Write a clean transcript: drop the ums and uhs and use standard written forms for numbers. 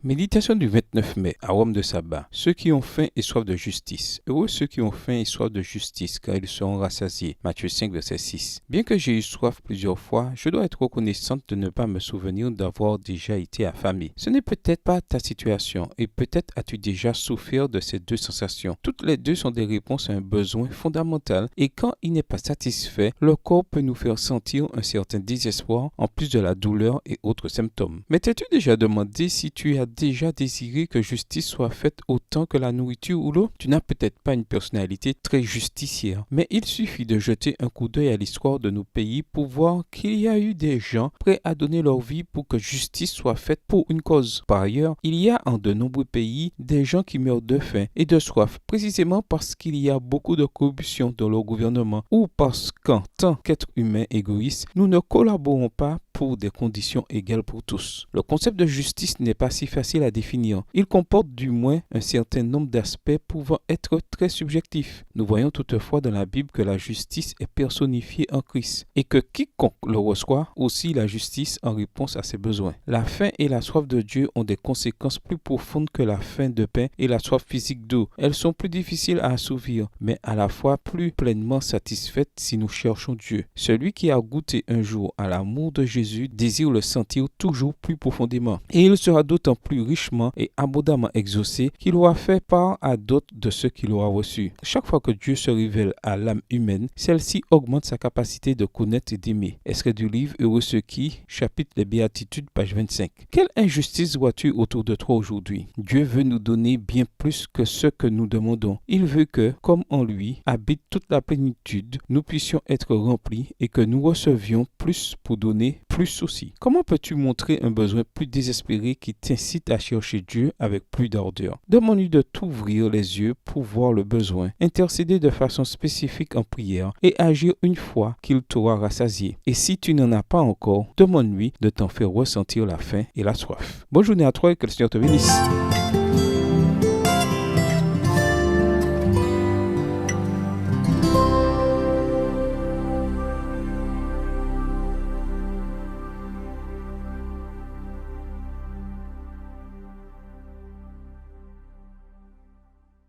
Méditation du 29 mai, arôme de sabbat. Ceux qui ont faim et soif de justice. Heureux ceux qui ont faim et soif de justice, car ils seront rassasiés. Matthieu 5, verset 6. Bien que j'ai eu soif plusieurs fois, je dois être reconnaissante de ne pas me souvenir d'avoir déjà été affamé. Ce n'est peut-être pas ta situation, et peut-être as-tu déjà souffert de ces deux sensations. Toutes les deux sont des réponses à un besoin fondamental, et quand il n'est pas satisfait, le corps peut nous faire sentir un certain désespoir, en plus de la douleur et autres symptômes. Mais t'es-tu déjà demandé si tu as déjà désiré que justice soit faite autant que la nourriture ou l'eau? Tu n'as peut-être pas une personnalité très justicière, mais il suffit de jeter un coup d'œil à l'histoire de nos pays pour voir qu'il y a eu des gens prêts à donner leur vie pour que justice soit faite pour une cause. Par ailleurs, il y a en de nombreux pays des gens qui meurent de faim et de soif, précisément parce qu'il y a beaucoup de corruption dans leur gouvernement ou parce qu'en tant qu'êtres humains égoïstes, nous ne collaborons pas pour des conditions égales pour tous. Le concept de justice n'est pas si facile à définir. Il comporte du moins un certain nombre d'aspects pouvant être très subjectifs. Nous voyons toutefois dans la Bible que la justice est personnifiée en Christ et que quiconque le reçoit aussi la justice en réponse à ses besoins. La faim et la soif de Dieu ont des conséquences plus profondes que la faim de pain et la soif physique d'eau. Elles sont plus difficiles à assouvir, mais à la fois plus pleinement satisfaites si nous cherchons Dieu. Celui qui a goûté un jour à l'amour de Jésus désire le sentir toujours plus profondément. Et il sera d'autant plus richement et abondamment exaucé qu'il aura fait part à d'autres de ce qu'il aura reçu. Chaque fois que Dieu se révèle à l'âme humaine, celle-ci augmente sa capacité de connaître et d'aimer. Extrait du livre Heureux ceux qui, chapitre des Béatitudes, page 25. Quelle injustice vois-tu autour de toi aujourd'hui? Dieu veut nous donner bien plus que ce que nous demandons. Il veut que, comme en lui, habite toute la plénitude, nous puissions être remplis et que nous recevions plus pour donner plus aussi. Comment peux-tu montrer un besoin plus désespéré qui t'incite à chercher Dieu avec plus d'ardeur? Demande-lui de t'ouvrir les yeux pour voir le besoin, intercéder de façon spécifique en prière et agir une fois qu'il t'aura rassasié. Et si tu n'en as pas encore, demande-lui de t'en faire ressentir la faim et la soif. Bonne journée à toi et que le Seigneur te bénisse.